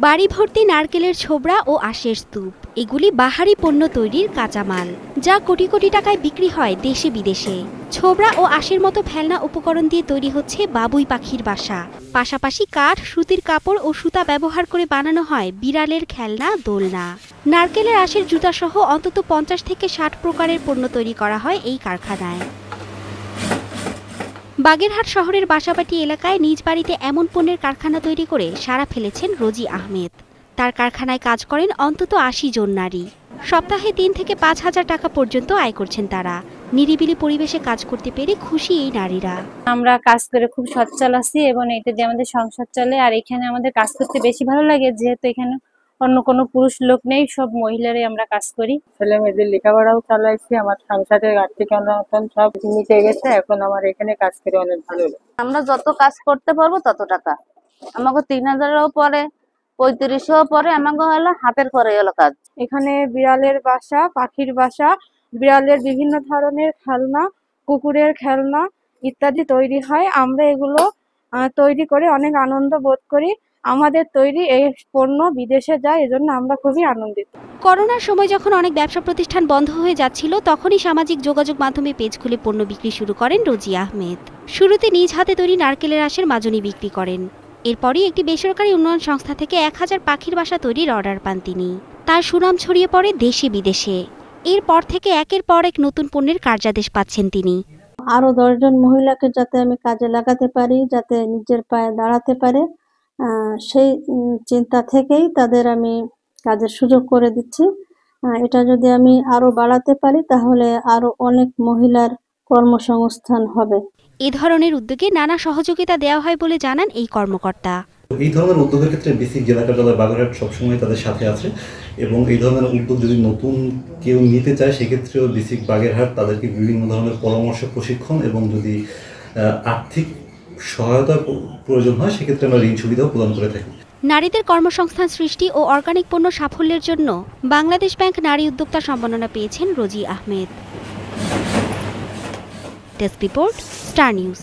বাড়ি ভর্তি নারকেলের ছোবড়া ও আঁশের স্তূপ, এগুলি বাহারি পণ্য তৈরির কাঁচামাল, যা কোটি কোটি টাকায় বিক্রি হয় দেশে বিদেশে। ছোবড়া ও আঁশের মতো ফেলনা উপকরণ দিয়ে তৈরি হচ্ছে বাবুই পাখির বাসা। পাশাপাশি কাঠ, সুতির কাপড় ও সুতা ব্যবহার করে বানানো হয় বিড়ালের খেলনা, দোলনা। নারকেলের আঁশের জুতা সহ অন্তত 50 থেকে 60 প্রকারের পণ্য তৈরি করা হয় এই কারখানায়। বাগেরহাট শহরের বাসাবাটি এলাকায় নিজ বাড়িতে এমন পণ্যের কারখানা তৈরি করে সাড়া ফেলেছেন রোজি আহমেদ। তার কারখানায় কাজ করেন অন্তত 80 জন নারী। সপ্তাহে 3 থেকে 5,000 টাকা পর্যন্ত আয় করছেন তারা। নিরিবিলি পরিবেশে কাজ করতে পেরে খুশি এই নারীরা। আমরা কাজ করে খুব সচ্ছল আছি এবং এটা দিয়ে আমাদের সংসার চলে। আর এখানে আমাদের কাজ করতে বেশি ভালো লাগে, যেহেতু এখানে অন্য কোনো পুরুষ লোক নেই, সব মহিলারাই আমরা কাজ করি। ছেলে মেয়েদের লেখাপড়াও চালাইছি, আমার সংসারের আর্থিক অনটন সব মিটে গেছে। এখন আমার এখানে কাজ করে অনেক ভালো লাগে। আমরা যত কাজ করতে পারবো তত টাকা। আমাকে 3,000ও পরে, 3500ও পরে, আমাকে হলো হাতের পরে হলো কাজ। এখানে বিড়ালের বাসা, পাখির বাসা, বিড়ালের বিভিন্ন ধরনের খেলনা, কুকুরের খেলনা ইত্যাদি তৈরি হয়। আমরা এগুলো তৈরি করে অনেক আনন্দ বোধ করি। আমাদের তৈরি এই পণ্য বিদেশে যায়, এজন্য আমরা খুবই আনন্দিত। করোনার সময় যখন অনেক ব্যবসা প্রতিষ্ঠান বন্ধ হয়ে যাচ্ছিল, তখনই সামাজিক যোগাযোগ মাধ্যমে পেজ খুলে পণ্য বিক্রি শুরু করেন রোজি আহমেদ। শুরুতে নিজ হাতে তৈরি নারকেলের আঁশের মাজনি বিক্রি করেন। এরপরই একটি বেসরকারি উন্নয়ন সংস্থা থেকে 1000 পাখির বাসা তৈরির অর্ডার পান তিনি। তার সুনাম ছড়িয়ে পড়ে দেশে বিদেশে। এরপর থেকে একের পর এক নতুন পণ্যের কার্যাদেশ পাচ্ছেন তিনি। আরো 10 জন মহিলাকে যাতে আমি কাজে লাগাতে পারি, যাতে নিজের পায়ে দাঁড়াতে পারে, সেই চিন্তা থেকেই তাদের আমি কাজের সুযোগ করে দিচ্ছি। এটা যদি আমি আরো বাড়াতে পারি তাহলে আরো অনেক মহিলার কর্মসংস্থান হবে। এ ধরনের উদ্যোগে নানা সহযোগিতা দেওয়া হয় বলে জানান এই কর্মকর্তা। এই ধরনের উদ্যোগের ক্ষেত্রে বেসিক জেলা কার্যালয় বাগেরহাট সবসময় তাদের সাথে আছে এবং এই ধরনের উদ্যোগ যদি নতুন কেউ নিতে চায় সেক্ষেত্রেও বেসিক বাগেরহাট তাদেরকে বিভিন্ন ধরনের পরামর্শ, প্রশিক্ষণ এবং যদি আর্থিক সহায়তার প্রয়োজন হয় সেক্ষেত্রে আমরা ঋণ সুবিধাও প্রদান করে থাকি। নারীদের কর্মসংস্থান সৃষ্টি ও অর্গানিক পণ্য সাফল্যের জন্য বাংলাদেশ ব্যাংক নারী উদ্যোক্তা সম্মাননা পেয়েছেন Rosy Ahmed. Desk report, star news.